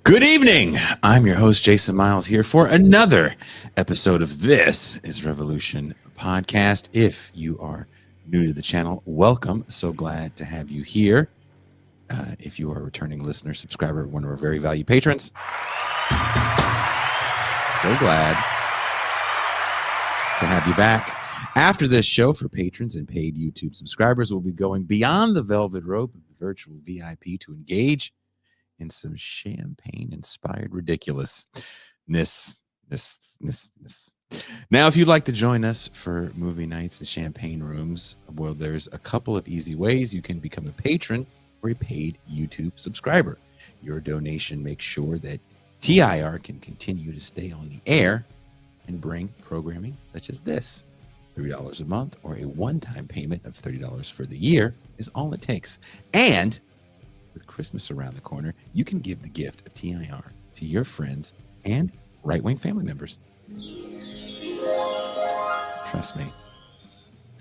Good evening. I'm your host, Jason Miles, here for another episode of This is Revolution podcast. If you are new to the channel, welcome. So glad to have you here. If you are a returning listener, subscriber, one of our very valued patrons, so glad to have you back. After this show, for patrons and paid YouTube subscribers, we'll be going beyond the velvet rope of the virtual VIP to engage in some champagne-inspired ridiculousness. Now, if you'd like to join us for movie nights and champagne rooms, well, there's a couple of easy ways you can become a patron or a paid YouTube subscriber. Your donation makes sure that TIR can continue to stay on the air and bring programming such as this. $3 a month or a one-time payment of $30 for the year is all it takes. And with Christmas around the corner, you can give the gift of TIR to your friends and right-wing family members. Trust me,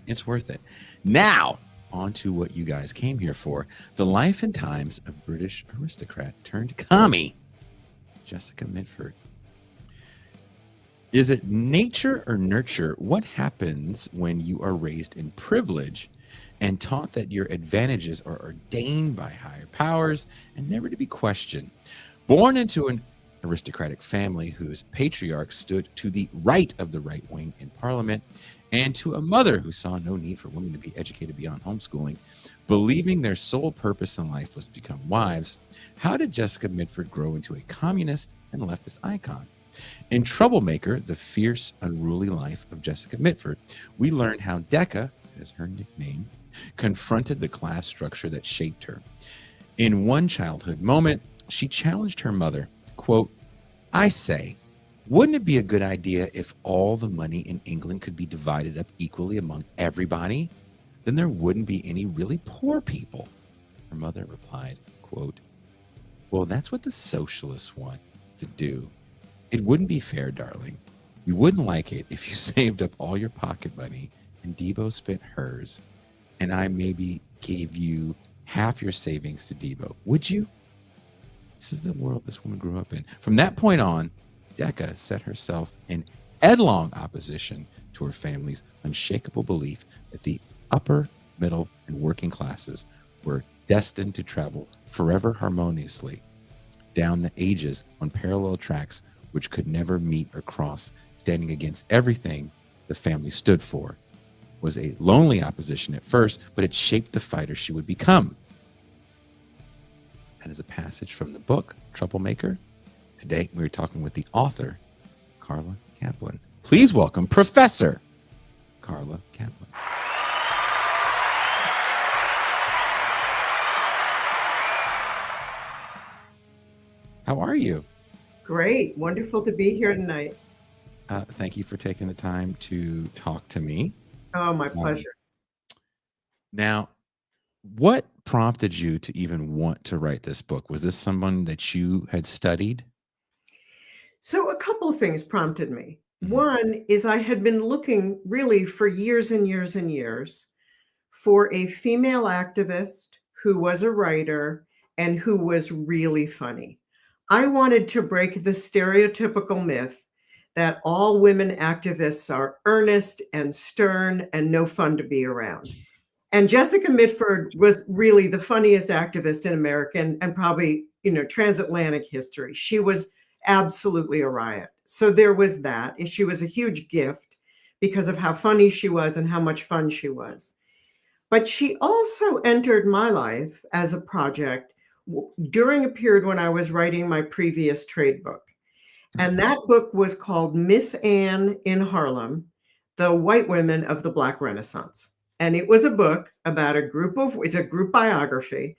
it's worth it. Now, on to what you guys came here for. The life and times of British aristocrat turned commie, Jessica Mitford. Is it nature or nurture? What happens when you are raised in privilege and taught that your advantages are ordained by higher powers and never to be questioned? Born into an aristocratic family whose patriarch stood to the right of the right wing in Parliament, and to a mother who saw no need for women to be educated beyond homeschooling, believing their sole purpose in life was to become wives, how did Jessica Mitford grow into a communist and leftist icon? In Troublemaker, The Fierce, Unruly Life of Jessica Mitford, we learned how Decca, as her nickname, confronted the class structure that shaped her. In one childhood moment, she challenged her mother, quote, "I say, wouldn't it be a good idea if all the money in England could be divided up equally among everybody? Then there wouldn't be any really poor people." Her mother replied, quote, "Well, that's what the socialists want to do. It wouldn't be fair, darling. You wouldn't like it if you saved up all your pocket money and Debo spent hers, and I maybe gave you half your savings to Debo. Would you?" This is the world this woman grew up in. From that point on, Decca set herself in headlong opposition to her family's unshakable belief that the upper, middle, and working classes were destined to travel forever harmoniously down the ages on parallel tracks which could never meet or cross, standing against everything the family stood for. Was a lonely opposition at first, but it shaped the fighter she would become. That is a passage from the book Troublemaker. Today, we're talking with the author, Carla Kaplan. Please welcome Professor Carla Kaplan. How are you? Great. Wonderful to be here tonight. Thank you for taking the time to talk to me. Oh, my pleasure. Now, what prompted you to even want to write this book? Was this someone that you had studied? So a couple of things prompted me. One is I had been looking really for years and years and years for a female activist who was a writer and who was really funny. I wanted to break the stereotypical myth that all women activists are earnest and stern and no fun to be around. And Jessica Mitford was really the funniest activist in American and probably, transatlantic history. She was absolutely a riot. So there was that. She was a huge gift because of how funny she was and how much fun she was. But she also entered my life as a project during a period when I was writing my previous trade book. And that book was called Miss Anne in Harlem, The White Women of the Black Renaissance. And it was a book about it's a group biography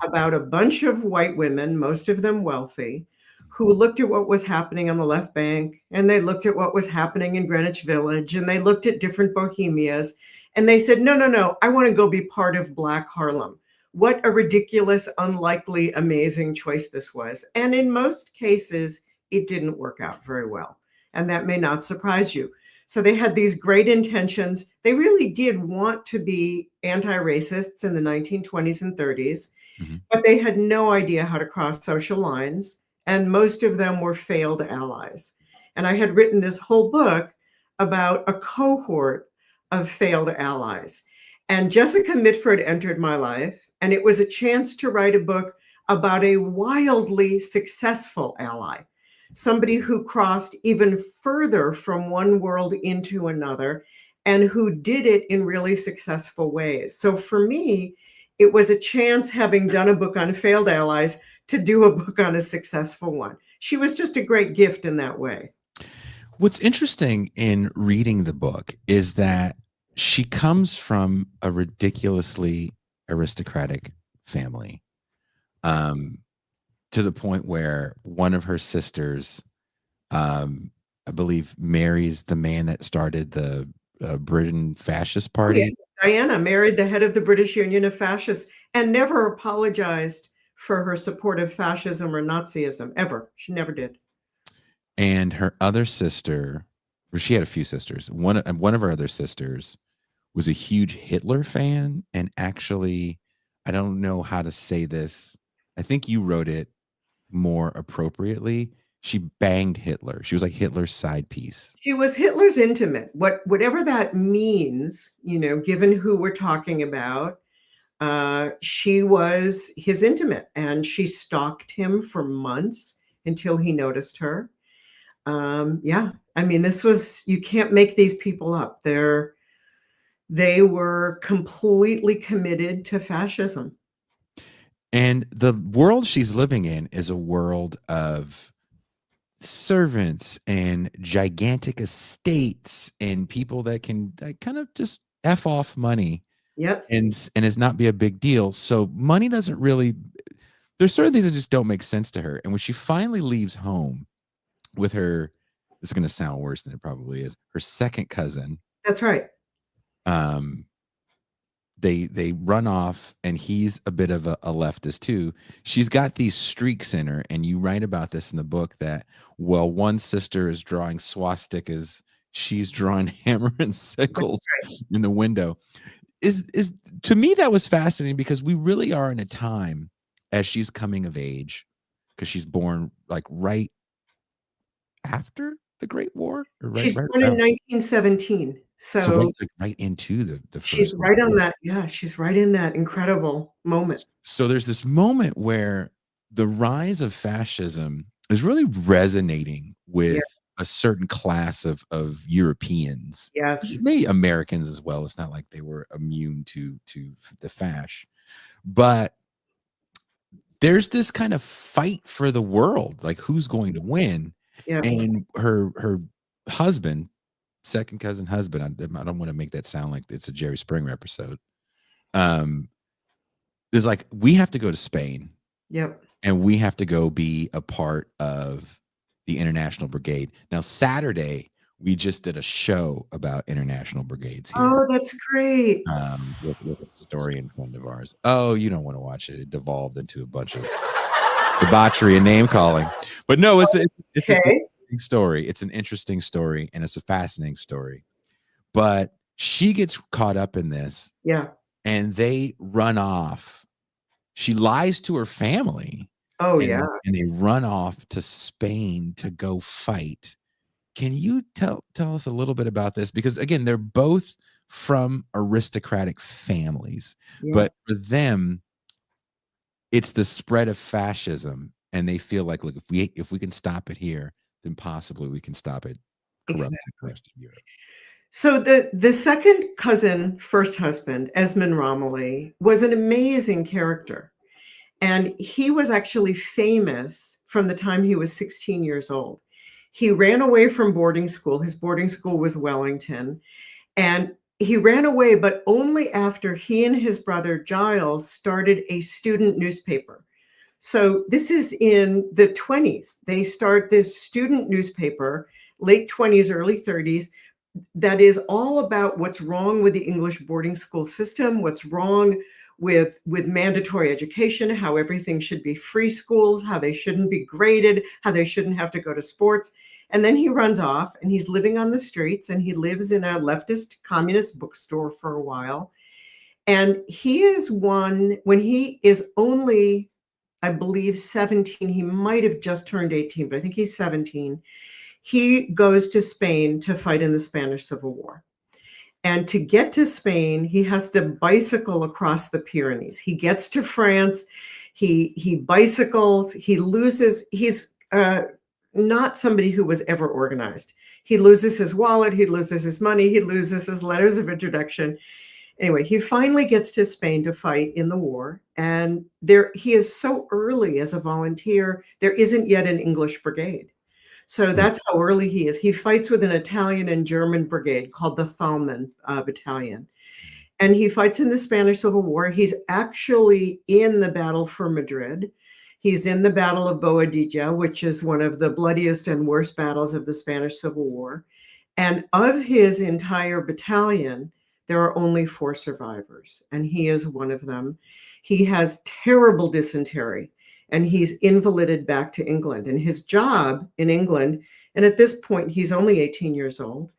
about a bunch of white women, most of them wealthy, who looked at what was happening on the left bank, and they looked at what was happening in Greenwich Village, and they looked at different bohemias, and they said, no, I want to go be part of Black Harlem. What a ridiculous, unlikely, amazing choice this was. And in most cases, it didn't work out very well. And that may not surprise you. So they had these great intentions. They really did want to be anti-racists in the 1920s and 30s, but they had no idea how to cross social lines. and most of them were failed allies. And I had written this whole book about a cohort of failed allies. And Jessica Mitford entered my life, and it was a chance to write a book about a wildly successful ally, somebody who crossed even further from one world into another and who did it in really successful ways. So for me, it was a chance, having done a book on failed allies, to do a book on a successful one. She was just a great gift in that way. What's interesting in reading the book is that she comes from a ridiculously aristocratic family, to the point where one of her sisters, I believe, marries the man that started the Britain Fascist Oh, yeah. Party. Diana married the head of the British Union of Fascists and never apologized for her support of fascism or Nazism, ever. She never did. And her other sister, or she had a few sisters. One of her other sisters was a huge Hitler fan, and actually, I don't know how to say this. I think you wrote it more appropriately. She banged Hitler. She was like Hitler's side piece. She was Hitler's intimate, whatever that means, given who we're talking about. She was his intimate, and she stalked him for months until he noticed her. Yeah, I mean, you can't make these people up. They were completely committed to fascism. And the world she's living in is a world of servants and gigantic estates and people that kind of just F off money Yep. and it's not be a big deal. So money doesn't really, there's certain things that just don't make sense to her. And when she finally leaves home with her, this is going to sound worse than it probably is, her second cousin, That's right. um, they run off, and he's a bit of a leftist too. She's got these streaks in her, and you write about this in the book that, well, one sister is drawing swastikas, she's drawing hammer and sickles in the window. Is to me, that was fascinating, because we really are in a time, as she's coming of age, because she's born like right after the Great War, or She's right born in around. 1917. So So right into the she's First World right on War. that. Yeah, she's right in that incredible moment. So there's this moment where the rise of fascism is really resonating Yeah. with a certain class of Europeans, Yes. maybe Americans as well. It's not like they were immune to the fash, but there's this kind of fight for the world, like who's going to win. Yeah. And her husband, second cousin husband, I don't want to make that sound like it's a Jerry Springer episode. Is like, we have to go to Spain, Yep. and we have to go be a part of the International Brigade. Now, Saturday, we just did a show about international brigades here, Oh, that's great. with a historian friend of ours. Oh, you don't want to watch it. It devolved into a bunch of debauchery and name calling. But no, it's an Okay. interesting story. It's an interesting story, and it's a fascinating story. But she gets caught up in this, Yeah. and they run off. She lies to her family, Oh, and yeah. they run off to Spain to go fight. Can you tell us a little bit about this? Because again, they're both from aristocratic families, Yeah. but for them, it's the spread of fascism, and they feel like, look, if we can stop it here, then possibly we can stop it corrupting the Exactly. rest of Europe. So the second cousin, first husband, Esmond Romilly, was an amazing character. And he was actually famous from the time he was 16 years old. He ran away from boarding school. His boarding school was Wellington. And he ran away, but only after he and his brother Giles started a student newspaper. So this is in the 20s. They start this student newspaper, late 20s, early 30s, that is all about what's wrong with the English boarding school system, what's wrong with mandatory education, how everything should be free schools, how they shouldn't be graded, how they shouldn't have to go to sports. And then he runs off, and he's living on the streets, and he lives in a leftist communist bookstore for a while. And he is one, when he is only I believe 17. He might have just turned 18, but I think he's 17. He goes to Spain to fight in the Spanish Civil War. And to get to Spain, he has to bicycle across the Pyrenees. He gets to France, he bicycles, he loses, he's not somebody who was ever organized. He loses his wallet, he loses his money, he loses his letters of introduction. Anyway, he finally gets to Spain to fight in the war. And he is so early as a volunteer, there isn't yet an English brigade. So that's how early he is. He fights with an Italian and German brigade called the Thalman Battalion. And he fights in the Spanish Civil War. He's actually in the battle for Madrid. He's in the Battle of Boadilla, which is one of the bloodiest and worst battles of the Spanish Civil War. And of his entire battalion, there are only 4 survivors, and he is one of them. He has terrible dysentery, and he's invalided back to England. And his job in England, and at this point, he's only 18 years old,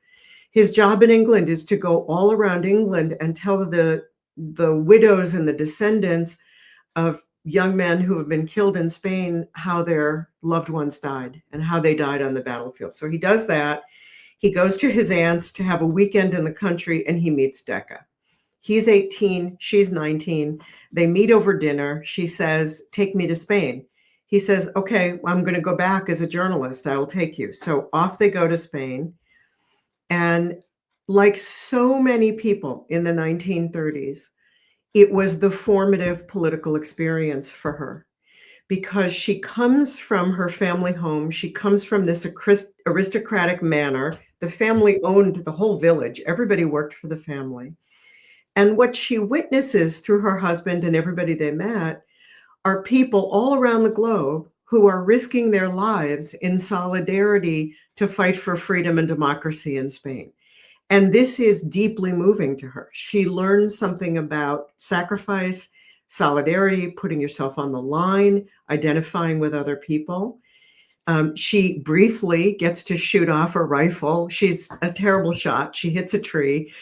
his job in England is to go all around England and tell the widows and the descendants of young men who have been killed in Spain how their loved ones died and how they died on the battlefield. So he does that. He goes to his aunt's to have a weekend in the country, and he meets Decca. He's 18, she's 19. They meet over dinner. She says, "Take me to Spain." He says, "Okay, I'm going to go back as a journalist. I will take you." So off they go to Spain. And like so many people in the 1930s, it was the formative political experience for her, because she comes from her family home. She comes from this aristocratic manor. The family owned the whole village. Everybody worked for the family. And what she witnesses through her husband and everybody they met are people all around the globe who are risking their lives in solidarity to fight for freedom and democracy in Spain. And this is deeply moving to her. She learns something about sacrifice, solidarity, putting yourself on the line, identifying with other people. She briefly gets to shoot off a rifle. She's a terrible shot. She hits a tree.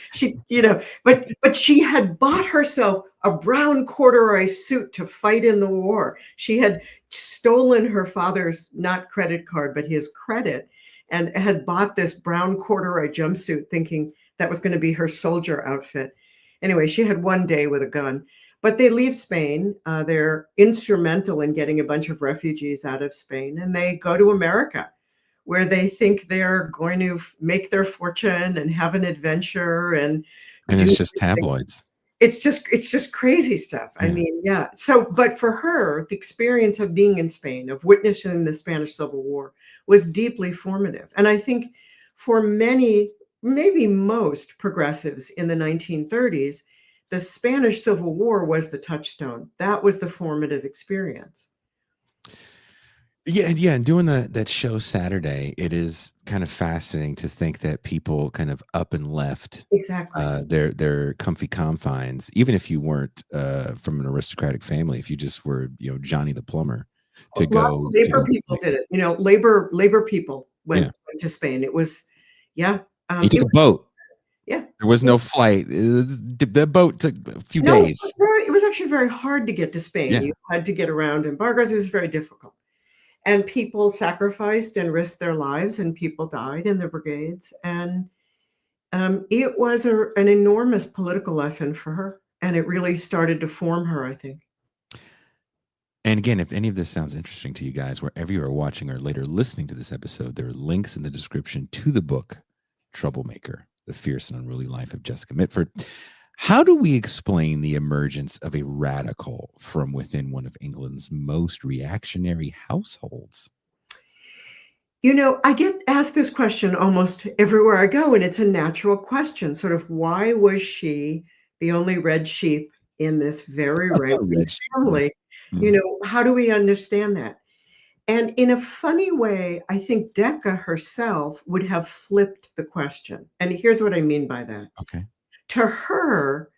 But she had bought herself a brown corduroy suit to fight in the war. She had stolen her father's, not credit card, but his credit, and had bought this brown corduroy jumpsuit thinking that was going to be her soldier outfit. Anyway, she had one day with a gun. But they leave Spain. They're instrumental in getting a bunch of refugees out of Spain, and they go to America, where they think they're going to make their fortune and have an adventure. And it's just tabloids. It's just crazy stuff. Yeah. I mean, yeah. So, but for her, the experience of being in Spain, of witnessing the Spanish Civil War, was deeply formative. And I think for many, maybe most progressives in the 1930s, the Spanish Civil War was the touchstone. That was the formative experience. Yeah. And doing that show Saturday, it is kind of fascinating to think that people kind of up and left exactly their comfy confines, even if you weren't from an aristocratic family, if you just were, Johnny the plumber, to go. Labor people did it. Labor people went to Spain. It was, you took a boat. Yeah. There was no flight. The boat took a few days. It was actually very hard to get to Spain. Yeah. You had to get around embargoes. It was very difficult. And people sacrificed and risked their lives, and people died in the brigades. And it was an enormous political lesson for her. And it really started to form her, I think. And again, if any of this sounds interesting to you guys, wherever you are watching or later listening to this episode, there are links in the description to the book, Troublemaker: The Fierce and Unruly Life of Jessica Mitford. How do we explain the emergence of a radical from within one of England's most reactionary households? I get asked this question almost everywhere I go, and it's a natural question. Sort of, why was she the only red sheep in this very red family? Mm-hmm. How do we understand that? And in a funny way, I think Decca herself would have flipped the question. And here's what I mean by that. Okay. To her,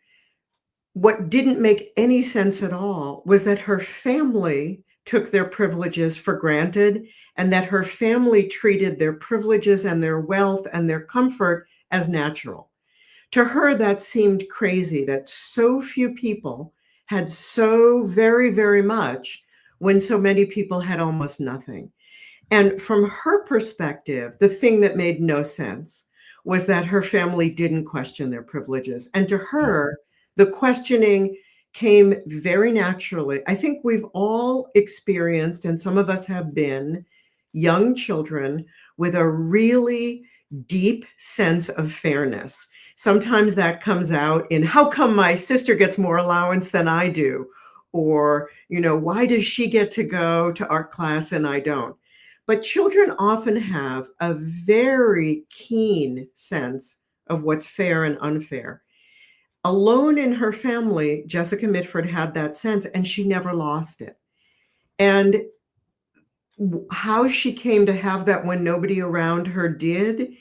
what didn't make any sense at all was that her family took their privileges for granted, and that her family treated their privileges and their wealth and their comfort as natural. To her, that seemed crazy, that so few people had so very, very much when so many people had almost nothing. And from her perspective, the thing that made no sense was that her family didn't question their privileges. And to her, the questioning came very naturally. I think we've all experienced, and some of us have been, young children with a really deep sense of fairness. Sometimes that comes out in, how come my sister gets more allowance than I do? Or, why does she get to go to art class and I don't? But children often have a very keen sense of what's fair and unfair. Alone in her family, Jessica Mitford had that sense, and she never lost it. And how she came to have that when nobody around her did,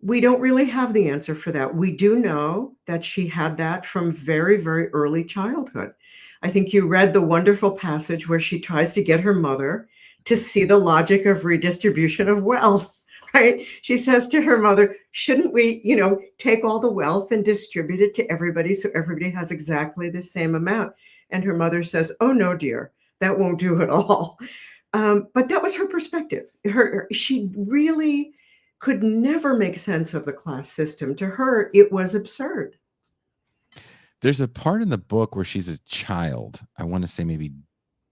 we don't really have the answer for that. We do know that she had that from very, very early childhood. I think you read the wonderful passage where she tries to get her mother to see the logic of redistribution of wealth, right? She says to her mother, shouldn't we, take all the wealth and distribute it to everybody so everybody has exactly the same amount? And her mother says, oh, no, dear, that won't do at all. But that was her perspective. She really could never make sense of the class system. To her, it was absurd. There's a part in the book where she's a child. I want to say maybe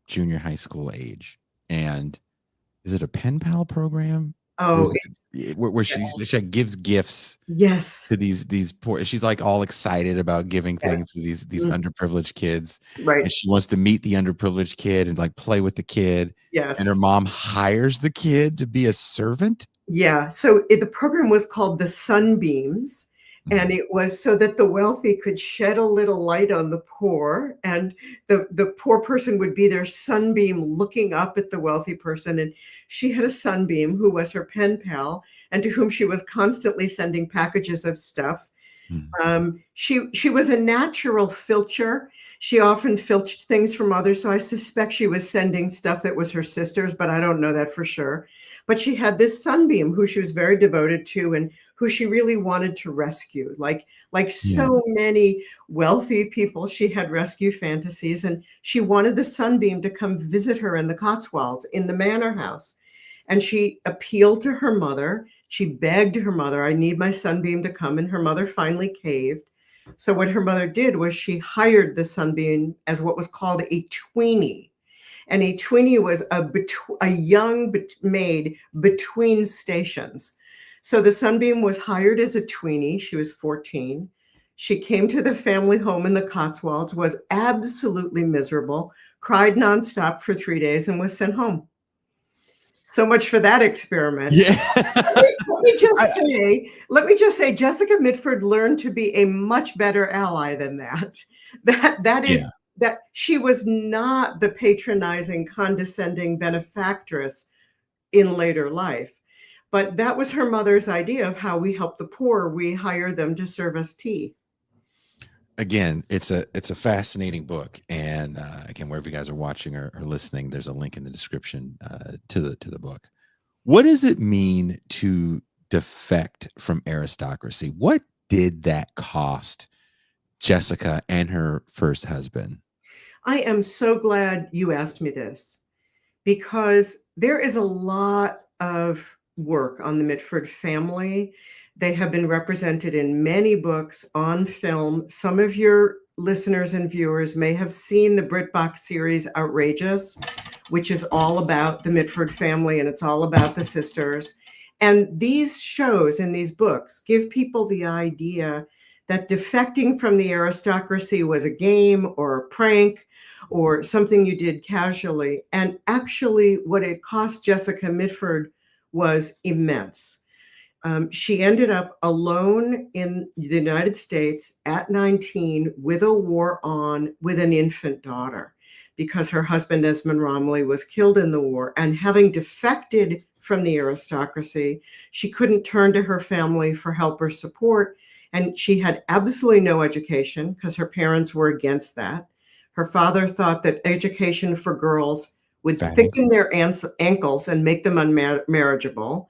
junior high school age. And is it a pen pal program? Oh, where she gives gifts yes, to these poor, she's like all excited about giving things to these underprivileged kids. right. And she wants to meet the underprivileged kid and like play with the kid. Yes. And her mom hires the kid to be a servant. Yeah. So the program was called the Sunbeams. And it was so that the wealthy could shed a little light on the poor, and the poor person would be their sunbeam looking up at the wealthy person. And she had a sunbeam who was her pen pal and to whom she was constantly sending packages of stuff. She was a natural filcher. She often filched things from others. So I suspect she was sending stuff that was her sister's, but I don't know that for sure. But she had this sunbeam who she was very devoted to and who she really wanted to rescue. Like so many wealthy people, she had rescue fantasies, and she wanted the sunbeam to come visit her in the Cotswolds, in the manor house. And she appealed to her mother. She begged her mother, I need my sunbeam to come. And her mother finally caved. So what her mother did was she hired the sunbeam as what was called a tweenie. And a tweenie was a young maid between stations. So the sunbeam was hired as a tweenie. She was 14. She came to the family home in the Cotswolds, was absolutely miserable, cried nonstop for 3 days, and was sent home. So much for that experiment. Yeah. Let me just say, Jessica Mitford learned to be a much better ally than that. That she was not the patronizing, condescending benefactress in later life. But that was her mother's idea of how we help the poor. We hire them to serve us tea. Again, it's a fascinating book, and again, wherever you guys are watching or listening, there's a link in the description to the book. What does it mean to defect from aristocracy? What did that cost Jessica and her first husband? I am so glad you asked me this, because there is a lot of work on the Mitford family. They have been represented in many books, on film. Some of your listeners and viewers may have seen the BritBox series Outrageous, which is all about the Mitford family, and it's all about the sisters. And these shows and these books give people the idea that defecting from the aristocracy was a game or a prank or something you did casually. And actually, what it cost Jessica Mitford was immense. She ended up alone in the United States at 19 with a war on, with an infant daughter, because her husband, Esmond was killed in the war. And having defected from the aristocracy, she couldn't turn to her family for help or support. And she had absolutely no education because her parents were against that. Her father thought that education for girls would thicken their ankles and make them unmarriageable.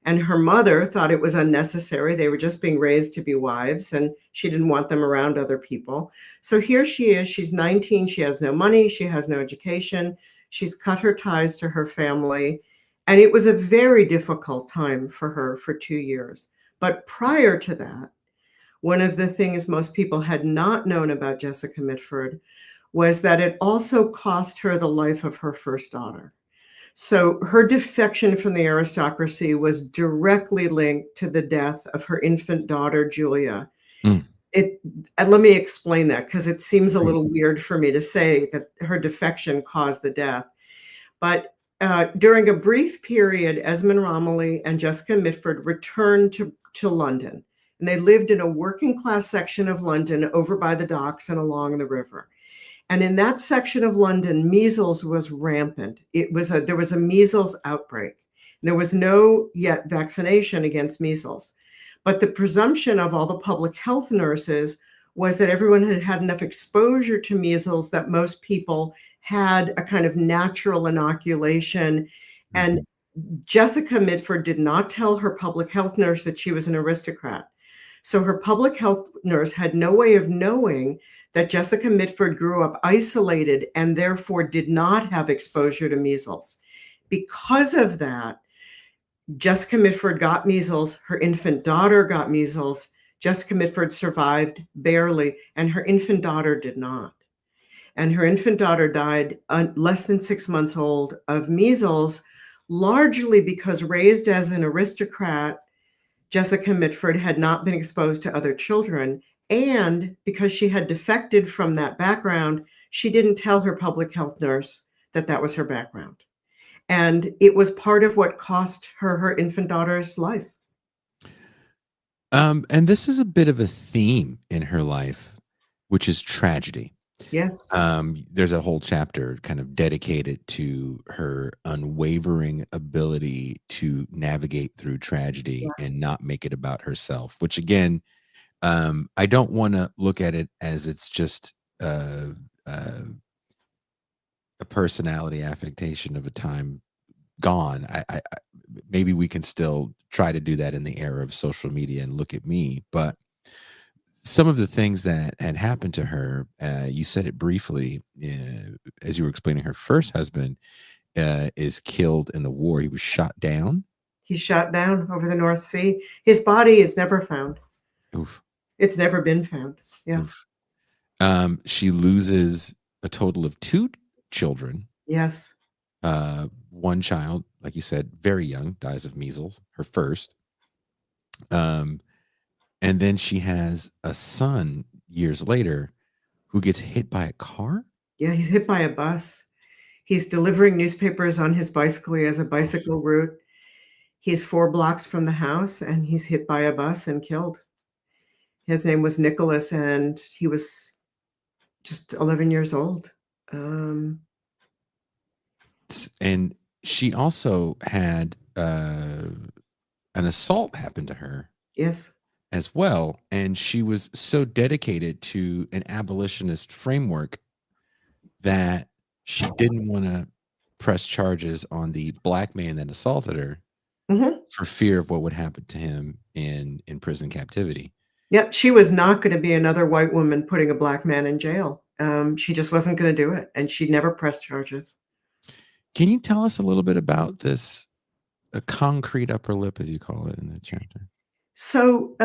And her mother thought it was unnecessary. They were just being raised to be wives, and she didn't want them around other people. So here she is. She's 19. She has no money. She has no education. She's cut her ties to her family. And it was a very difficult time for her for 2 years. But prior to that, one of the things most people had not known about Jessica Mitford was that it also cost her the life of her first daughter. So her defection from the aristocracy was directly linked to the death of her infant daughter, Julia. Mm, And let me explain that, because it seems a please. little weird for me to say that her defection caused the death. But during a brief period, Esmond Romilly and Jessica Mitford returned to London. And they lived in a working class section of London over by the docks and along the river. And in that section of London, measles was rampant. There was a measles outbreak. There was no yet vaccination against measles. But the presumption of all the public health nurses was that everyone had had enough exposure to measles that most people had a kind of natural inoculation. And Jessica Mitford did not tell her public health nurse that she was an aristocrat. So her public health nurse had no way of knowing that Jessica Mitford grew up isolated and therefore did not have exposure to measles. Because of that, Jessica Mitford got measles, her infant daughter got measles. Jessica Mitford survived barely, and her infant daughter did not. And her infant daughter died less than 6 months old of measles, largely because, raised as an aristocrat, Jessica Mitford had not been exposed to other children. And because she had defected from that background, she didn't tell her public health nurse that that was her background. And it was part of what cost her infant daughter's life. And this is a bit of a theme in her life, which is tragedy. Yes. There's a whole chapter kind of dedicated to her unwavering ability to navigate through tragedy Yeah. and not make it about herself, which again, I don't want to look at it as it's just uh, a personality affectation of a time gone. Maybe we can still try to do that in the era of social media and look at me, but some of the things that had happened to her, you said it briefly as you were explaining. Her first husband is killed in the war. He was shot down. He's shot down over the North Sea. His body is never found. Oof, It's never been found. Yeah. oof. She loses a total of two children. Yes. One child, like you said, very young, dies of measles, her first. And then she has a son years later who gets hit by a car. Yeah, he's hit by a bus. He's delivering newspapers on his bicycle. He has a bicycle route. He's 4 blocks from the house, and he's hit by a bus and killed. His name was Nicholas, and he was just 11 years old. And she also had an assault happen to her Yes. as well. And she was so dedicated to an abolitionist framework that she didn't want to press charges on the black man that assaulted her Mhm. for fear of what would happen to him in prison captivity. Yep, she was not gonna be another white woman putting a black man in jail. She just wasn't gonna do it, and she never pressed charges. Can you tell us a little bit about this, a concrete upper lip, as you call it in the chapter? So,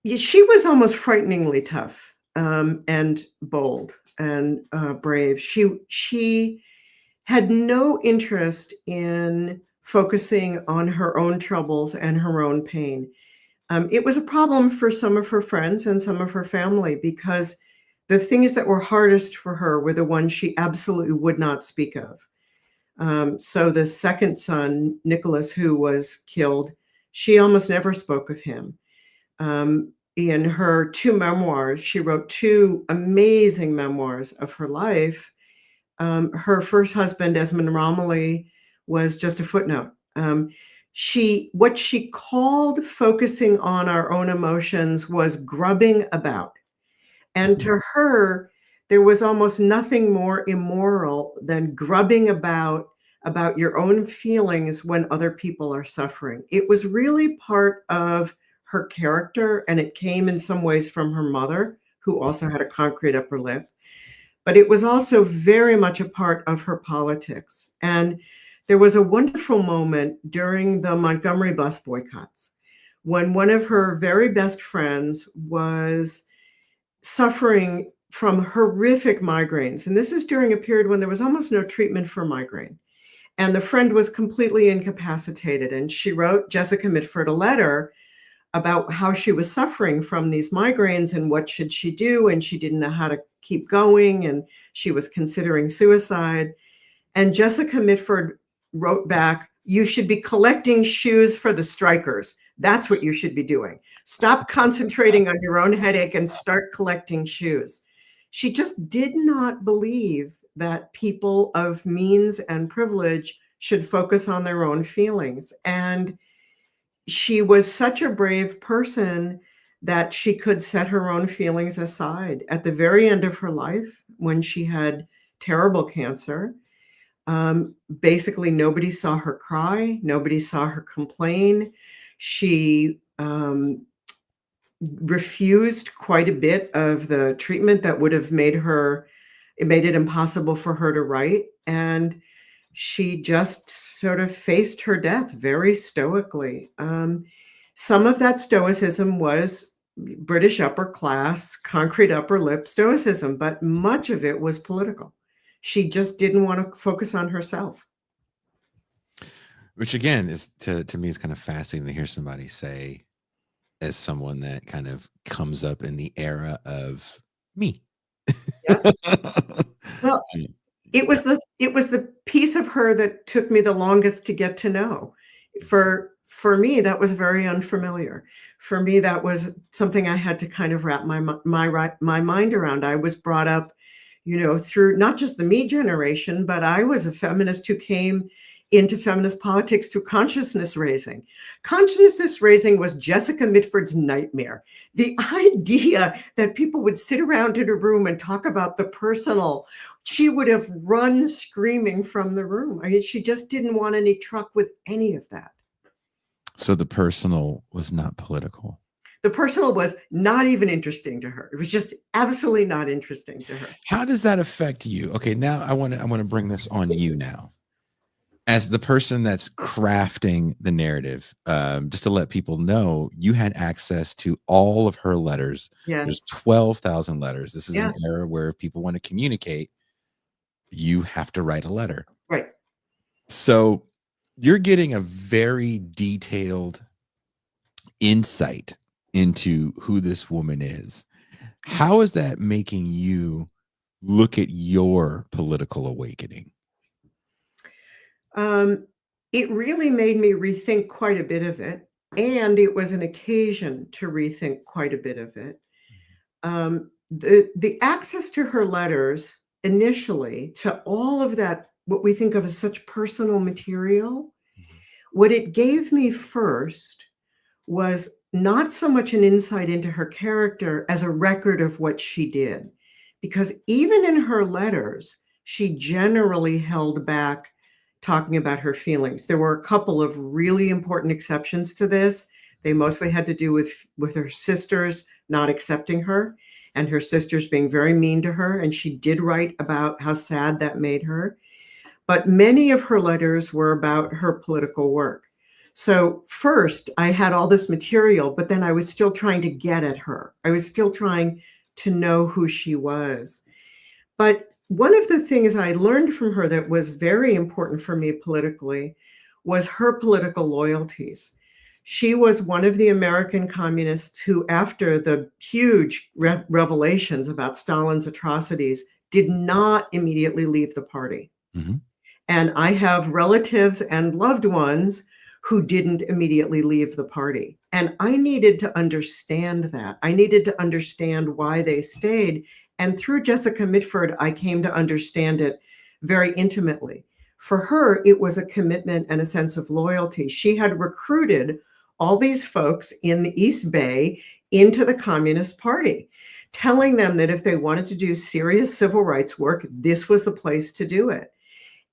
she was almost frighteningly tough, and bold and, brave. She had no interest in focusing on her own troubles and her own pain. It was a problem for some of her friends and some of her family, because the things that were hardest for her were the ones she absolutely would not speak of. So the second son, Nicholas, who was killed, she almost never spoke of him. In her 2 memoirs, she wrote 2 amazing memoirs of her life. Her first husband, Esmond Romilly, was just a footnote. What she called focusing on our own emotions was grubbing about. And to her, there was almost nothing more immoral than grubbing about your own feelings when other people are suffering. It was really part of her character, and it came in some ways from her mother, who also had a concrete upper lip. but it was also very much a part of her politics. And there was a wonderful moment during the Montgomery bus boycotts when one of her very best friends was suffering from horrific migraines. And this is during a period when there was almost no treatment for migraine. And the friend was completely incapacitated. And she wrote Jessica Mitford a letter about how she was suffering from these migraines and what should she do. And she didn't know how to keep going. And she was considering suicide. And Jessica Mitford wrote back, "You should be collecting shoes for the strikers. That's what you should be doing. Stop concentrating on your own headache and start collecting shoes." She just did not believe that people of means and privilege should focus on their own feelings. And she was such a brave person that she could set her own feelings aside at the very end of her life when she had terrible cancer. Basically, nobody saw her cry. Nobody saw her complain. She refused quite a bit of the treatment that would have made it impossible for her to write. And she just sort of faced her death very stoically. Some of that stoicism was British upper class, concrete upper lip stoicism, but much of it was political. She just didn't want to focus on herself. Which again is to me is kind of fascinating to hear somebody say, as someone that kind of comes up in the era of me. Yeah. Well, it was the piece of her that took me the longest to get to know. For me, that was very unfamiliar. For me, that was something I had to kind of wrap my mind around. I was brought up, through not just the me generation, but I was a feminist who came into feminist politics through consciousness raising. Consciousness raising was Jessica Mitford's nightmare. The idea that people would sit around in a room and talk about the personal, she would have run screaming from the room. I mean, she just didn't want any truck with any of that. So the personal was not political. The personal was not even interesting to her. It was just absolutely not interesting to her. How does that affect you? Okay, now I want to bring this on you now. As the person that's crafting the narrative, just to let people know, you had access to all of her letters. Yes. There's 12,000 letters. This is Yeah. an era where if people want to communicate, you have to write a letter. Right. So you're getting a very detailed insight into who this woman is. How is that making you look at your political awakening? It really made me rethink quite a bit of it, and it was an occasion to rethink quite a bit of it. The access to her letters initially, to all of that, what we think of as such personal material, what it gave me first was not so much an insight into her character as a record of what she did. Because even in her letters, she generally held back talking about her feelings. There were a couple of really important exceptions to this. They mostly had to do with her sisters not accepting her and her sisters being very mean to her. And she did write about how sad that made her. But many of her letters were about her political work. So first, I had all this material, but then I was still trying to get at her. I was still trying to know who she was. But one of the things I learned from her that was very important for me politically was her political loyalties. She was one of the American communists who, after the huge revelations about Stalin's atrocities, did not immediately leave the party. Mm-hmm. And I have relatives and loved ones who didn't immediately leave the party. And I needed to understand that. I needed to understand why they stayed. And through Jessica Mitford, I came to understand it very intimately. For her, it was a commitment and a sense of loyalty. She had recruited all these folks in the East Bay into the Communist Party, telling them that if they wanted to do serious civil rights work, this was the place to do it.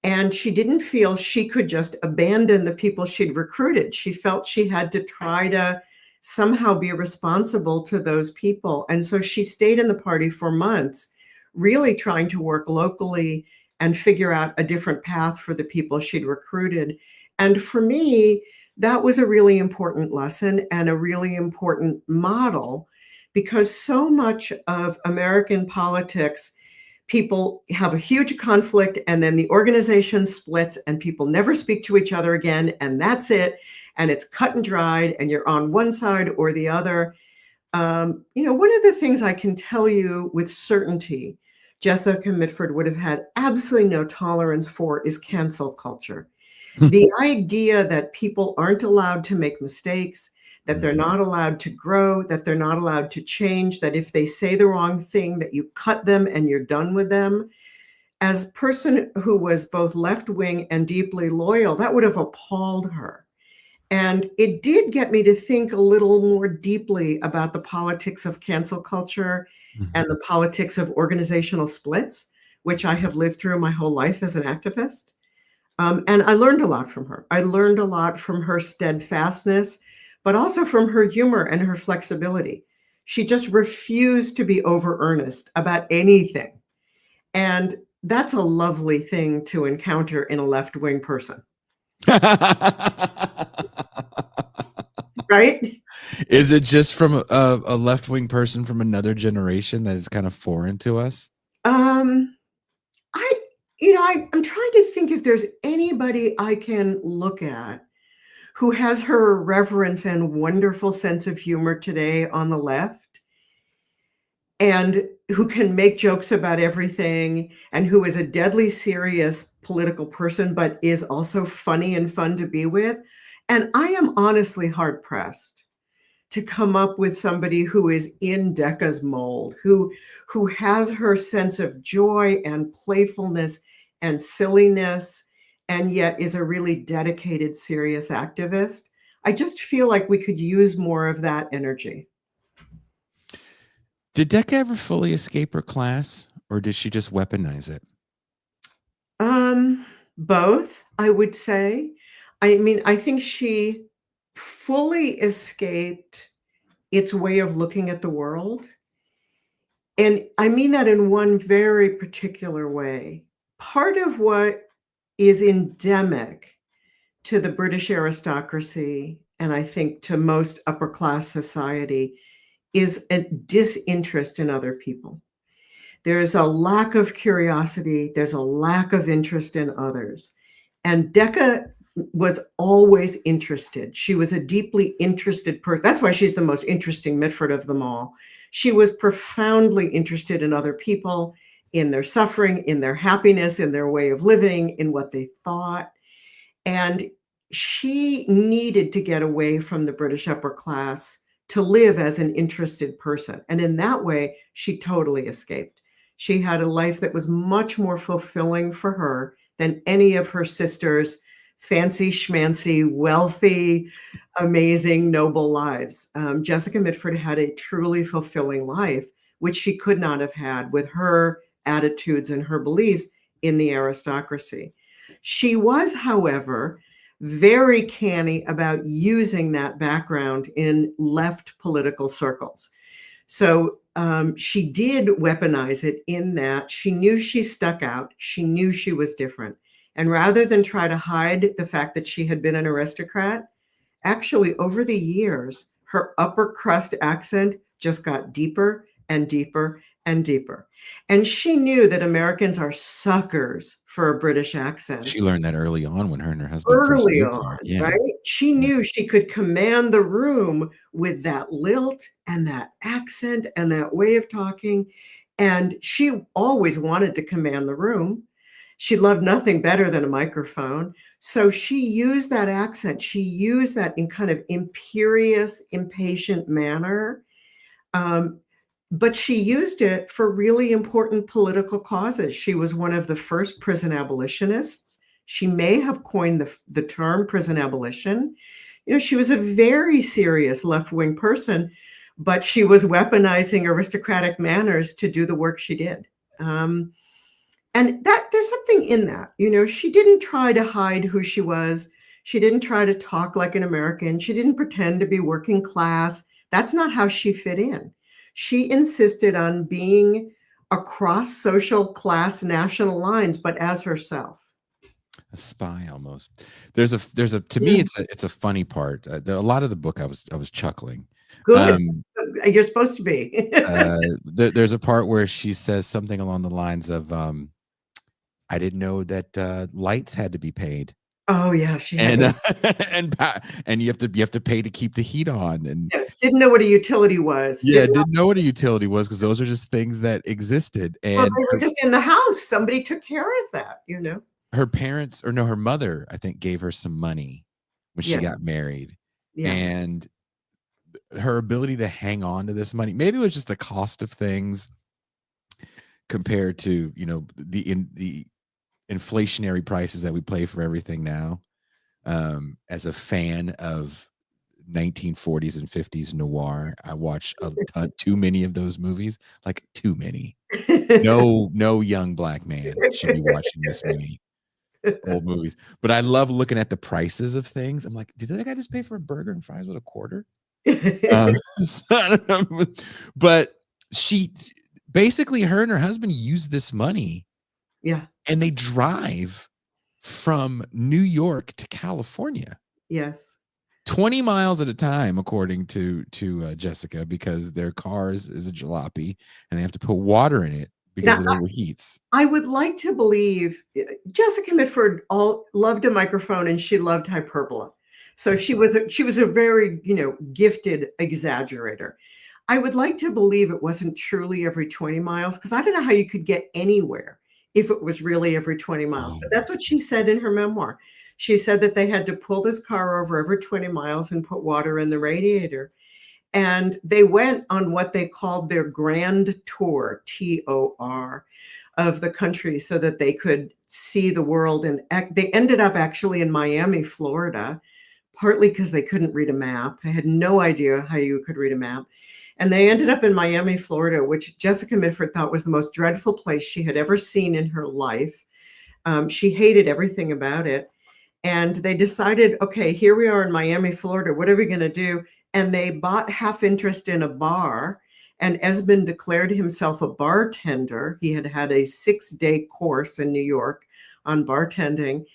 And she didn't feel she could just abandon the people she'd recruited. She felt she had to try to somehow be responsible to those people. And so she stayed in the party for months, really trying to work locally and figure out a different path for the people she'd recruited. And for me, that was a really important lesson and a really important model, because so much of American politics, people have a huge conflict and then the organization splits and people never speak to each other again, and that's it. And it's cut and dried and you're on one side or the other. One of the things I can tell you with certainty Jessica Mitford would have had absolutely no tolerance for is cancel culture. The idea that people aren't allowed to make mistakes, that they're not allowed to grow, that they're not allowed to change, that if they say the wrong thing, that you cut them and you're done with them. As a person who was both left-wing and deeply loyal, that would have appalled her. And it did get me to think a little more deeply about the politics of cancel culture and the politics of organizational splits, which I have lived through my whole life as an activist. And I learned a lot from her. I learned a lot from her steadfastness, but also from her humor and her flexibility. She just refused to be over earnest about anything. And that's a lovely thing to encounter in a left-wing person. Right? Is it just from a left-wing person from another generation that is kind of foreign to us? I'm trying to think if there's anybody I can look at who has her reverence and wonderful sense of humor today on the left, and who can make jokes about everything, and who is a deadly serious political person, but is also funny and fun to be with. And I am honestly hard-pressed to come up with somebody who is in Decca's mold, who has her sense of joy and playfulness and silliness, and yet is a really dedicated, serious activist. I just feel like we could use more of that energy. Did Decca ever fully escape her class, or did she just weaponize it? Both, I would say. I mean, I think she fully escaped its way of looking at the world. And I mean that in one very particular way. Part of what is endemic to the British aristocracy, and I think to most upper class society, is a disinterest in other people. There's a lack of curiosity. There's a lack of interest in others. And Decca was always interested. She was a deeply interested person. That's why she's the most interesting Mitford of them all. She was profoundly interested in other people, in their suffering, in their happiness, in their way of living, in what they thought. And she needed to get away from the British upper class to live as an interested person. And in that way, she totally escaped. She had a life that was much more fulfilling for her than any of her sisters' fancy schmancy, wealthy, amazing, noble lives. Jessica Mitford had a truly fulfilling life, which she could not have had with her attitudes and her beliefs in the aristocracy. She was, however, very canny about using that background in left political circles. So she did weaponize it in that she knew she stuck out. She knew she was different. And rather than try to hide the fact that she had been an aristocrat, actually over the years, her upper crust accent just got deeper and deeper and deeper. And she knew that Americans are suckers for a British accent. She learned that early on when her and her husband Early first moved on, here. Yeah. right? She knew she could command the room with that lilt and that accent and that way of talking. And she always wanted to command the room. She loved nothing better than a microphone. So she used that accent. She used that in kind of imperious, impatient manner. But she used it for really important political causes. She was one of the first prison abolitionists. She may have coined the term prison abolition. She was a very serious left-wing person, but she was weaponizing aristocratic manners to do the work she did. And that there's something in that. She didn't try to hide who she was. She didn't try to talk like an American. She didn't pretend to be working class. That's not how she fit in. She insisted on being across social class, national lines, but as herself. A spy almost. There's a to me Mm, it's a funny part. A lot of the book I was chuckling. good. Um, You're supposed to be. there's a part where she says something along the lines of, "I didn't know that lights had to be paid." Oh, yeah, she had And to. and you have to pay to keep the heat on, and Yeah, didn't know what a utility was. yeah, Didn't know. didn't know what a utility was because those are just things that existed. Well, And they were just in the house. Somebody took care of that, you know? her parents, or no, her mother, I think, gave her some money when she Yeah, got married, yeah. and her ability to hang on to this money, maybe it was just the cost of things compared to, the inflationary prices that we pay for everything now. As a fan of 1940s and 50s noir, I watch a ton too many of those movies, like too many. No young black man should be watching this many old movies. But I love looking at the prices of things. I'm like, "Did that guy just pay for a burger and fries with a quarter?" So I don't know, but she basically, her and her husband use this money, Yeah, and they drive from New York to California. yes. 20 miles at a time, according to Jessica, because their cars is a jalopy, and they have to put water in it because Now, it overheats. I would like to believe Jessica Mitford all loved a microphone and she loved hyperbola. So she was a very, gifted exaggerator. I would like to believe it wasn't truly every 20 miles because I don't know how you could get anywhere if it was really every 20 miles. Oh But my that's what she said in her memoir. She said that they had to pull this car over every 20 miles and put water in the radiator. And they went on what they called their grand tour, TOR, of the country so that they could see the world. And they ended up actually in Miami, Florida, partly because they couldn't read a map. I had no idea how you could read a map. And they ended up in Miami, Florida, which Jessica Mitford thought was the most dreadful place she had ever seen in her life. She hated everything about it. And they decided, okay, here we are in Miami, Florida. What are we going to do? And they bought half interest in a bar. And Esmond declared himself a bartender. He had had a 6-day course in New York on bartending.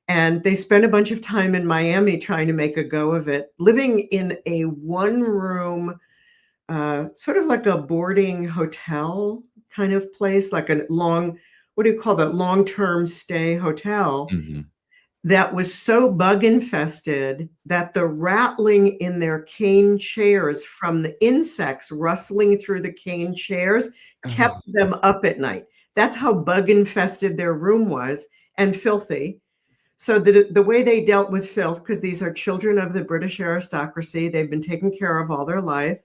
And they spent a bunch of time in Miami trying to make a go of it, living in a one-room, sort of like a boarding hotel kind of place, like a what do you call that? Long-term stay hotel Mhm. that was so bug infested that the rattling in their cane chairs from the insects rustling through the cane chairs kept Ugh. them up at night. That's how bug infested their room was, and filthy. So the way they dealt with filth, because these are children of the British aristocracy, they've been taken care of all their life.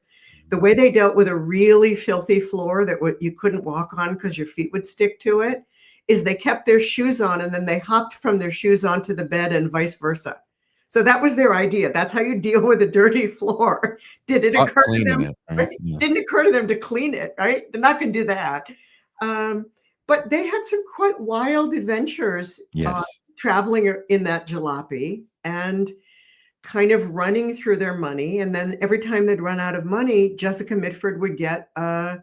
The way they dealt with a really filthy floor that you couldn't walk on because your feet would stick to it is they kept their shoes on and then they hopped from their shoes onto the bed and vice versa. So that was their idea. That's how you deal with a dirty floor. Did it Up occur to cleaning them? it, right? Right? Yeah. Didn't occur to them to clean it, right? They're not going to do that. Um, but they had some quite wild adventures Yes. traveling in that jalopy and kind of running through their money. And then every time they'd run out of money, Jessica Mitford would get a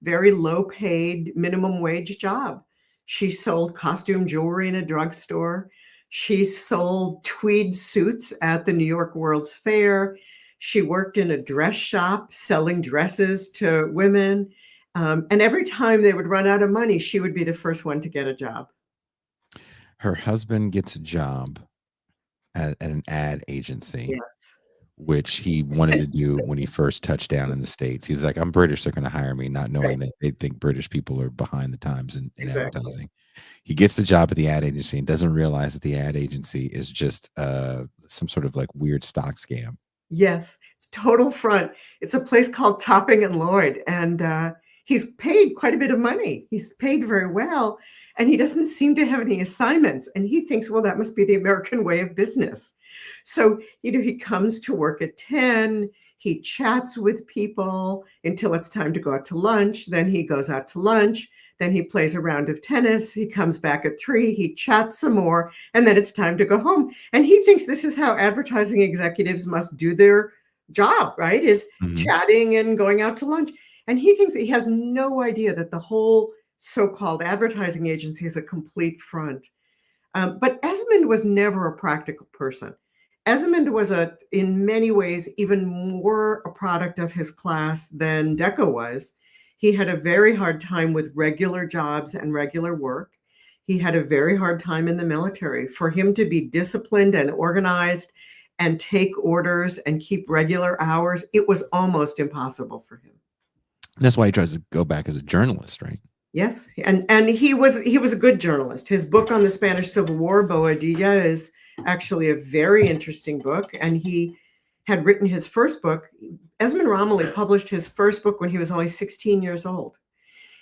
very low paid minimum wage job. She sold costume jewelry in a drugstore. She sold tweed suits at the New York World's Fair. She worked in a dress shop selling dresses to women. And every time they would run out of money, she would be the first one to get a job. Her husband gets a job at an ad agency, Yes, which he wanted to do when he first touched down in the States. He's like, "I'm British, they're gonna hire me," not right, knowing that they think British people are behind the times in exactly. advertising. He gets the job at the ad agency and doesn't realize that the ad agency is just, some sort of, like, weird stock scam. Yes, it's total front. It's a place called Topping and Lloyd, and he's paid quite a bit of money. He's paid very well, and he doesn't seem to have any assignments. And he thinks, well, that must be the American way of business. So, he comes to work at 10, he chats with people until it's time to go out to lunch. Then he goes out to lunch. Then he plays a round of tennis. He comes back at 3, he chats some more, and then it's time to go home. And he thinks this is how advertising executives must do their job, right? Is Mhm. chatting and going out to lunch. And he thinks he has no idea that the whole so-called advertising agency is a complete front. But Esmond was never a practical person. Esmond was in many ways, even more a product of his class than Decca was. He had a very hard time with regular jobs and regular work. He had a very hard time in the military. For him to be disciplined and organized and take orders and keep regular hours, it was almost impossible for him. That's why he tries to go back as a journalist, right? Yes, and he was a good journalist. His book on the Spanish Civil War, Boadilla, is actually a very interesting book, and he had written his first book. Esmond Romilly published his first book when he was only 16 years old.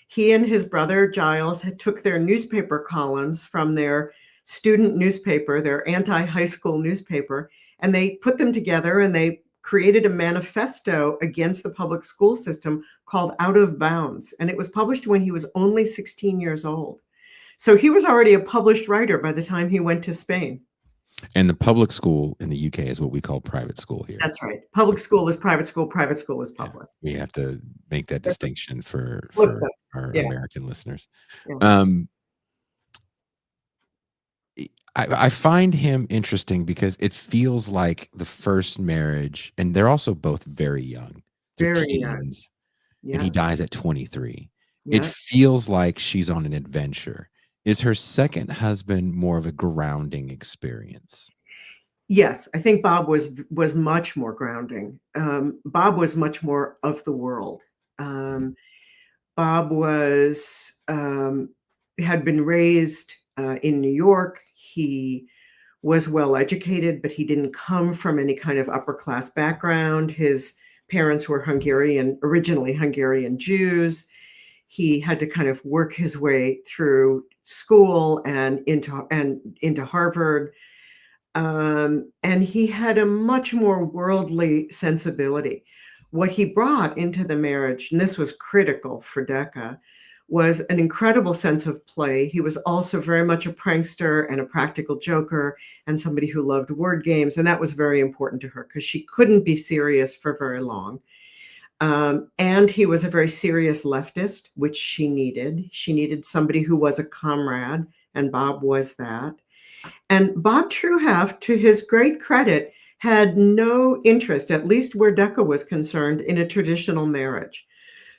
He and his brother Giles took their newspaper columns from their student newspaper, their anti-high school newspaper, and they put them together and they created a manifesto against the public school system called Out of Bounds. And it was published when he was only 16 years old. So he was already a published writer by the time he went to Spain. And the public school in the UK is what we call private school here. That's right. Public school is private school is public. Yeah, we have to make that distinction for our American listeners. Yeah. I find him interesting because it feels like the first marriage, and they're also both very young. They're Very teens, young. and he dies at 23. Yeah. It feels like she's on an adventure. Is her second husband more of a grounding experience? Yes, I think Bob was much more grounding. Bob was much more of the world. Bob was had been raised in New York. He was well educated, but he didn't come from any kind of upper class background. His parents were originally Hungarian Jews. He had to kind of work his way through school and into Harvard. And he had a much more worldly sensibility. What he brought into the marriage, and this was critical for Decca, was an incredible sense of play. He was also very much a prankster and a practical joker and somebody who loved word games. And that was very important to her because she couldn't be serious for very long. And he was a very serious leftist, which she needed. She needed somebody who was a comrade, and Bob was that. And Bob Truehaft, to his great credit, had no interest, at least where Decca was concerned, in a traditional marriage.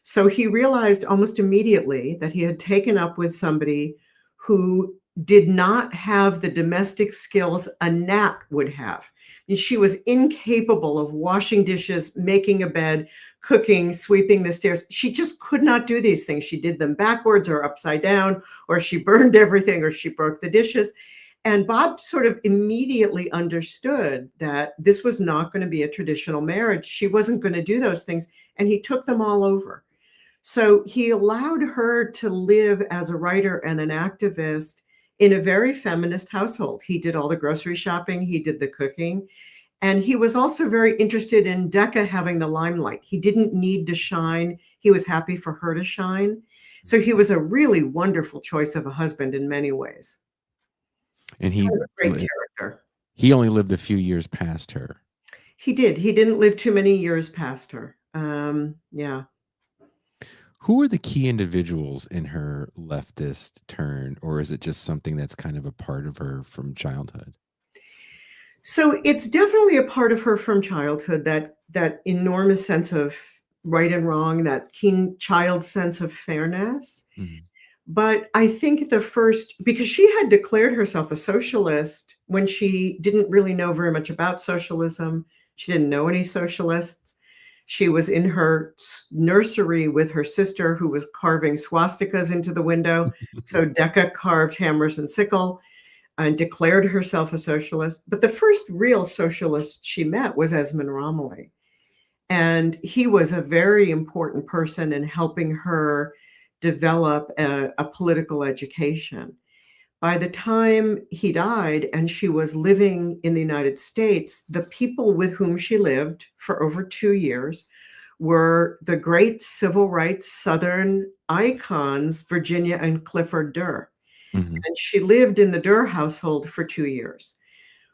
So he realized almost immediately that he had taken up with somebody who did not have the domestic skills a Nat would have. And she was incapable of washing dishes, making a bed, cooking, sweeping the stairs. She just could not do these things. She did them backwards or upside down, or she burned everything, or she broke the dishes. And Bob sort of immediately understood that this was not going to be a traditional marriage. She wasn't going to do those things. And he took them all over. So he allowed her to live as a writer and an activist in a very feminist household. He did all the grocery shopping. He did the cooking. And he was also very interested in Decca having the limelight. He didn't need to shine. He was happy for her to shine. So he was a really wonderful choice of a husband in many ways. And he was a great character. He only lived a few years past her. He did. He didn't live too many years past her. Yeah. Who are the key individuals in her leftist turn, or is it just something that's kind of a part of her from childhood? So it's definitely a part of her from childhood, that enormous sense of right and wrong, that keen child sense of fairness. Mm-hmm. But I think because she had declared herself a socialist when she didn't really know very much about socialism. She didn't know any socialists. She was in her nursery with her sister, who was carving swastikas into the window. So Decca carved hammers and sickle and declared herself a socialist. But the first real socialist she met was Esmond Romilly. And he was a very important person in helping her develop a political education. By the time he died and she was living in the United States, the people with whom she lived for over 2 years were the great civil rights Southern icons, Virginia and Clifford Durr. Mm-hmm. And she lived in the Durr household for 2 years.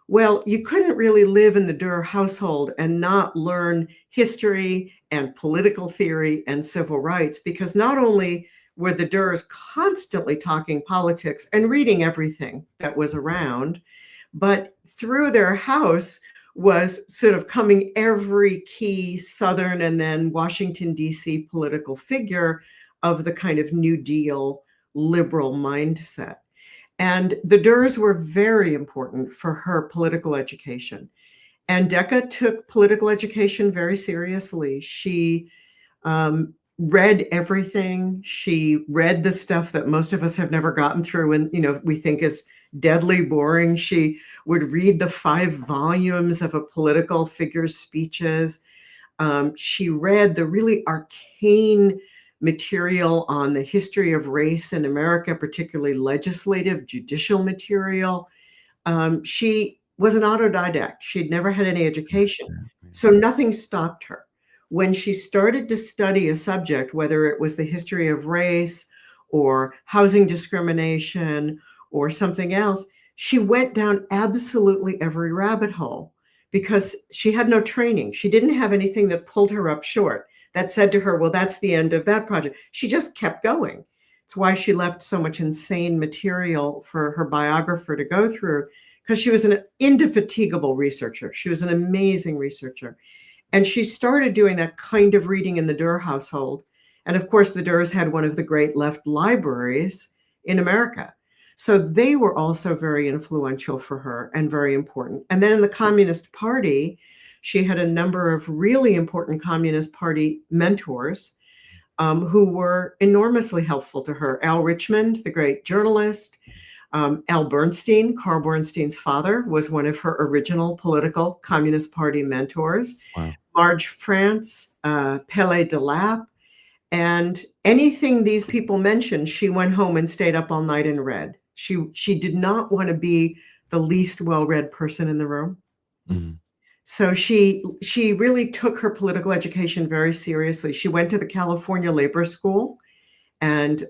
Well, you couldn't really live in the Durr household and not learn history and political theory and civil rights, because not only were the Durrs constantly talking politics and reading everything that was around, but through their house was sort of coming every key Southern and then Washington, D.C. political figure of the kind of New Deal liberal mindset. And the Durrs were very important for her political education. And Decca took political education very seriously. She read everything. She read the stuff that most of us have never gotten through and, we think is deadly boring. She would read the 5 volumes of a political figure's speeches. She read the really arcane material on the history of race in America, particularly legislative, judicial material. She was an autodidact. She'd never had any education. So nothing stopped her. When she started to study a subject, whether it was the history of race or housing discrimination or something else, she went down absolutely every rabbit hole because she had no training. She didn't have anything that pulled her up short, that said to her, well, that's the end of that project. She just kept going. It's why she left so much insane material for her biographer to go through, because she was an indefatigable researcher. She was an amazing researcher. And she started doing that kind of reading in the Durr household. And of course, the Durrs had one of the great left libraries in America. So they were also very influential for her and very important. And then in the Communist Party, she had a number of really important Communist Party mentors who were enormously helpful to her. Al Richmond, the great journalist, Al Bernstein, Carl Bernstein's father, was one of her original political Communist Party mentors. Wow. Marge France, Pele de Lap, and anything these people mentioned, she went home and stayed up all night and read. She did not want to be the least well-read person in the room. Mm-hmm. So she really took her political education very seriously. She went to the California Labor School and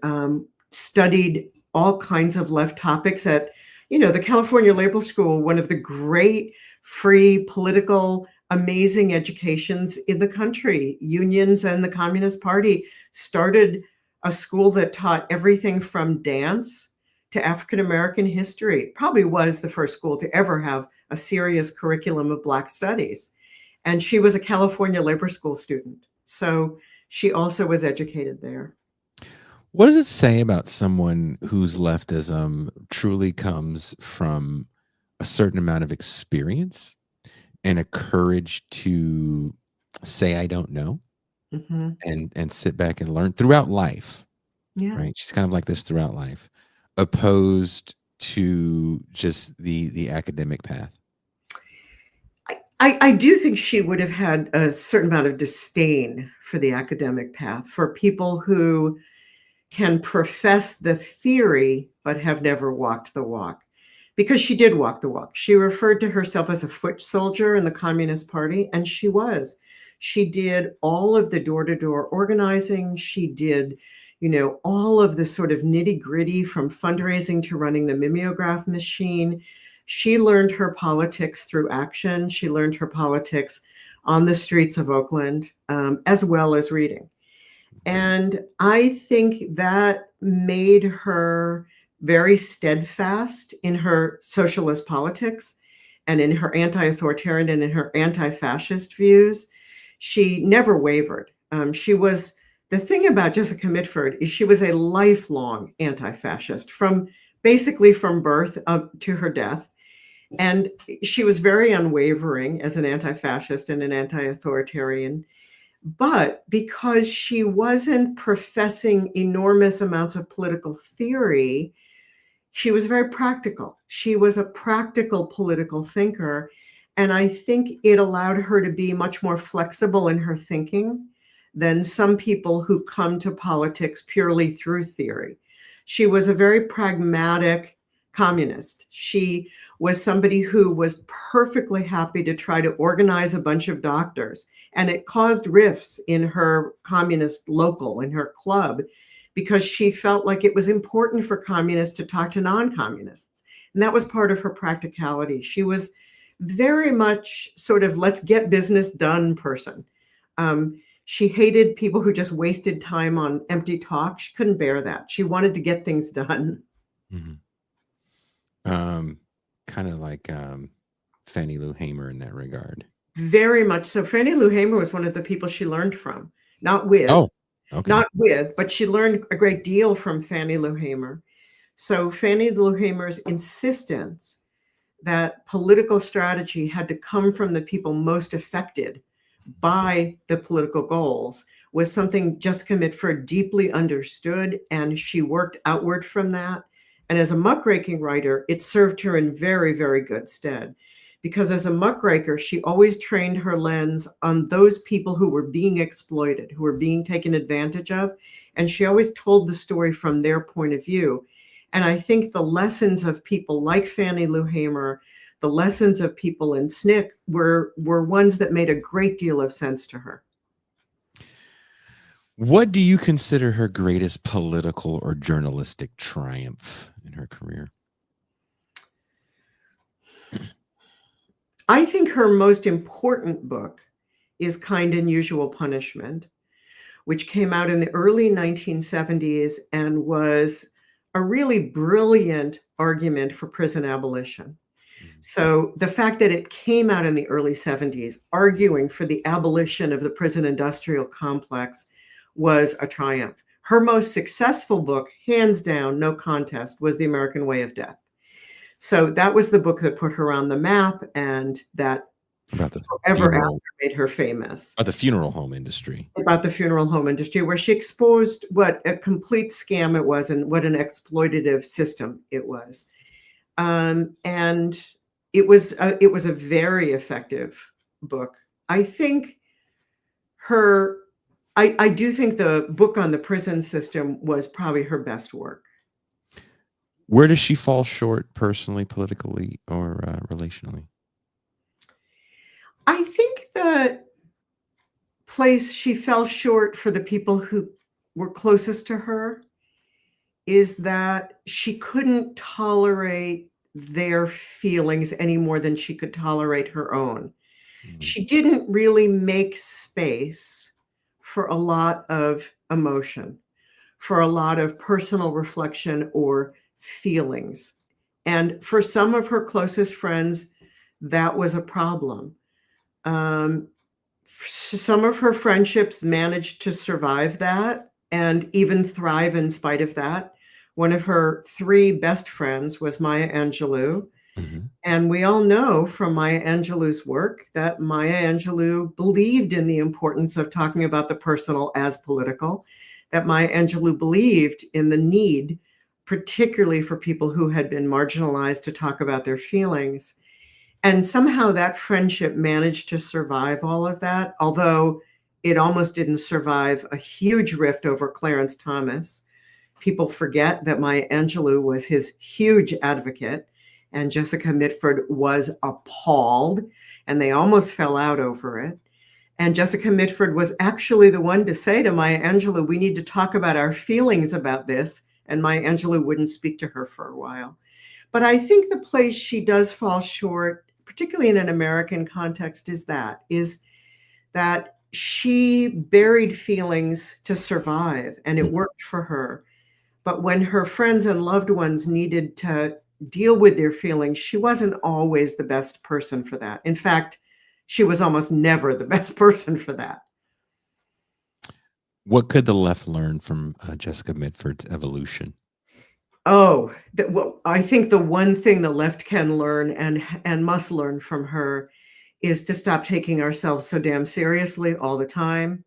studied all kinds of left topics at, the California Labor School, one of the great free political, amazing educations in the country. Unions and the Communist Party started a school that taught everything from dance to African-American history. It probably was the first school to ever have a serious curriculum of Black studies. And she was a California Labor School student. So she also was educated there. What does it say about someone whose leftism truly comes from a certain amount of experience and a courage to say, I don't know, mm-hmm. and sit back and learn throughout life? Yeah. Right. She's kind of like this throughout life, opposed to just the academic path. I do think she would have had a certain amount of disdain for the academic path, for people who can profess the theory but have never walked the walk, because she did walk the walk. She referred to herself as a foot soldier in the Communist Party, and she was. She did all of the door-to-door organizing. She did, all of the sort of nitty-gritty, from fundraising to running the mimeograph machine. She learned her politics through action. She learned her politics on the streets of Oakland, as well as reading. And I think that made her very steadfast in her socialist politics and in her anti-authoritarian and in her anti-fascist views. She never wavered. The thing about Jessica Mitford is she was a lifelong anti-fascist, basically from birth up to her death. And she was very unwavering as an anti-fascist and an anti-authoritarian. But because she wasn't professing enormous amounts of political theory, she was very practical. She was a practical political thinker. And I think it allowed her to be much more flexible in her thinking than some people who come to politics purely through theory. She was a very pragmatic communist. She was somebody who was perfectly happy to try to organize a bunch of doctors. And it caused rifts in her communist local, in her club, because she felt like it was important for communists to talk to non-communists. And that was part of her practicality. She was very much sort of let's get business done person. She hated people who just wasted time on empty talk. She couldn't bear that. She wanted to get things done. Kind of like Fannie Lou Hamer in that regard. Very much so. Fannie Lou Hamer was one of the people she learned from, not with. Oh, okay. Not with, but she learned a great deal from Fannie Lou Hamer. So Fannie Lou Hamer's insistence that political strategy had to come from the people most affected by the political goals was something Jessica Mitford deeply understood, and she worked outward from that. And as a muckraking writer, it served her in very, very good stead. Because as a muckraker, she always trained her lens on those people who were being exploited, who were being taken advantage of. And she always told the story from their point of view. And I think the lessons of people like Fannie Lou Hamer, the lessons of people in SNCC were ones that made a great deal of sense to her. What do you consider her greatest political or journalistic triumph in her career? I think her most important book is Kind and Usual Punishment, which came out in the early 1970s and was a really brilliant argument for prison abolition. So the fact that it came out in the early 70s arguing for the abolition of the prison industrial complex was a triumph. Her most successful book, hands down, no contest, was The American Way of Death. So that was the book that put her on the map, and that forever after made her famous. About the funeral home industry. About the funeral home industry, where she exposed what a complete scam it was and what an exploitative system it was. And it was a very effective book. I think I do think the book on the prison system was probably her best work. Where does she fall short personally, politically, or relationally? I think the place she fell short for the people who were closest to her is that she couldn't tolerate their feelings any more than she could tolerate her own. She didn't really make space for a lot of emotion, for a lot of personal reflection or feelings. And for some of her closest friends, that was a problem. Some of her friendships managed to survive that and even thrive in spite of that. One of her 3 best friends was Maya Angelou. And we all know from Maya Angelou's work that Maya Angelou believed in the importance of talking about the personal as political, that Maya Angelou believed in the need, particularly for people who had been marginalized, to talk about their feelings. And somehow that friendship managed to survive all of that, although it almost didn't survive a huge rift over Clarence Thomas. People forget that Maya Angelou was his huge advocate, and Jessica Mitford was appalled, and they almost fell out over it. And Jessica Mitford was actually the one to say to Maya Angelou, we need to talk about our feelings about this. And Maya Angelou wouldn't speak to her for a while. But I think the place she does fall short, particularly in an American context, is that she buried feelings to survive, and it worked for her. But when her friends and loved ones needed to deal with their feelings, she wasn't always the best person for that. In fact, she was almost never the best person for that. What could the left learn from Jessica Mitford's evolution? Oh, well, I think the one thing the left can learn and must learn from her is to stop taking ourselves so damn seriously all the time,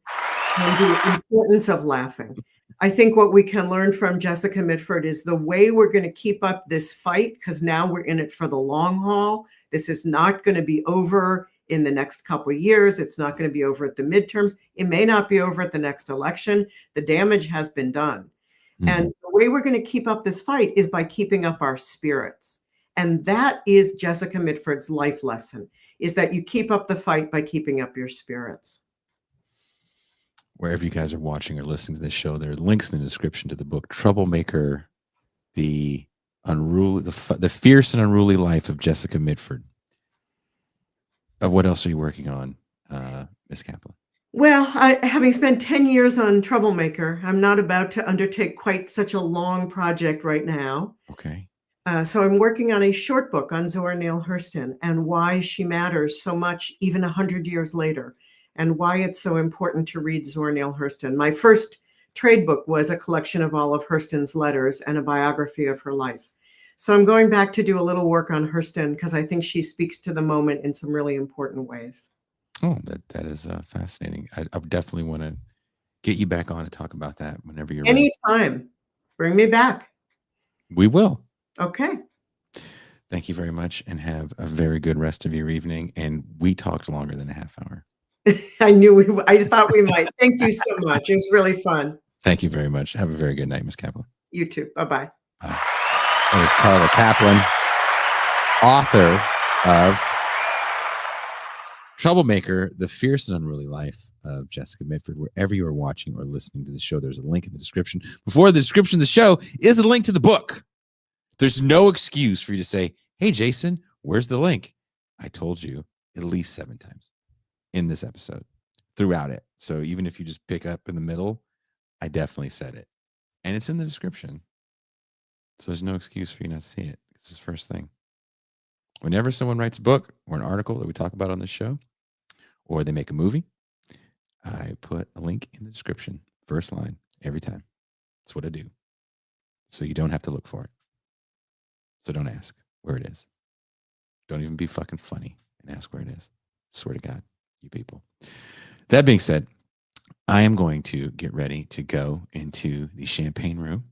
and the importance of laughing. I think what we can learn from Jessica Mitford is the way we're going to keep up this fight, because now we're in it for the long haul. This is not going to be over in the next couple of years. It's not going to be over at the midterms. It may not be over at the next election. The damage has been done. And the way we're going to keep up this fight is by keeping up our spirits. And that is Jessica Mitford's life lesson, is that you keep up the fight by keeping up your spirits. Wherever you guys are watching or listening to this show, there are links in the description to the book Troublemaker, the Unruly, the fierce and unruly life of Jessica Mitford. What else are you working on, Miss Kaplan? Well, having spent 10 years on Troublemaker, I'm not about to undertake quite such a long project right now. Okay. So I'm working on a short book on Zora Neale Hurston and why she matters so much even 100 years later, and why it's so important to read Zora Neale Hurston. My first trade book was a collection of all of Hurston's letters and a biography of her life. So I'm going back to do a little work on Hurston because I think she speaks to the moment in some really important ways. Oh, that is fascinating. I definitely want to get you back on to talk about that whenever you're ready. Anytime. Bring me back. We will. Okay. Thank you very much and have a very good rest of your evening. And we talked longer than a half hour. I thought we might. Thank you so much. It was really fun. Thank you very much. Have a very good night, Ms. Kaplan. You too. Bye-bye. That was Carla Kaplan, author of Troublemaker, The Fierce and Unruly Life of Jessica Mitford. Wherever you are watching or listening to the show, there's a link in the description. Before the description of the show is a link to the book. There's no excuse for you to say, hey, Jason, where's the link? I told you at least 7 times in this episode throughout it. So even if you just pick up in the middle, I definitely said it. And it's in the description. So there's no excuse for you not to see it. It's the first thing. Whenever someone writes a book or an article that we talk about on this show, or they make a movie, I put a link in the description, first line, every time. That's what I do. So you don't have to look for it. So don't ask where it is. Don't even be fucking funny and ask where it is. Swear to God, you people. That being said, I am going to get ready to go into the champagne room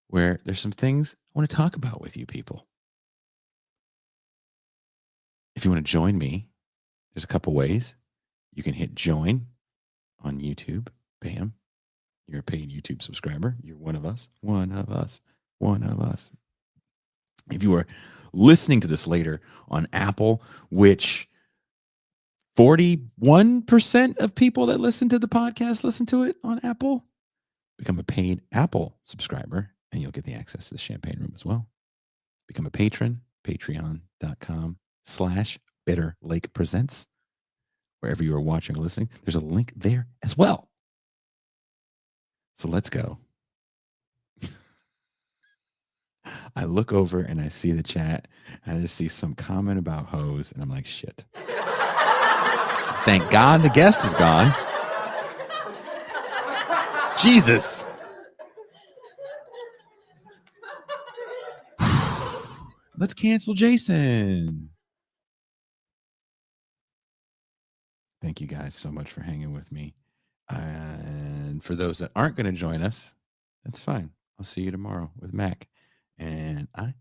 where there's some things I want to talk about with you people. If you want to join me, there's a couple ways. You can hit join on YouTube. Bam. You're a paid YouTube subscriber. You're one of us. One of us. One of us. If you are listening to this later on Apple, which 41% of people that listen to the podcast listen to it on Apple, become a paid Apple subscriber, and you'll get the access to the champagne room as well. Become a patron, patreon.com/Bitter Lake Presents. Wherever you are watching or listening, there's a link there as well. So let's go. I look over and I see the chat, and I just see some comment about hoes, and I'm like, shit. Thank God the guest is gone. Jesus. Let's cancel Jason. Thank you guys so much for hanging with me. And for those that aren't going to join us, that's fine. I'll see you tomorrow with Mac. And I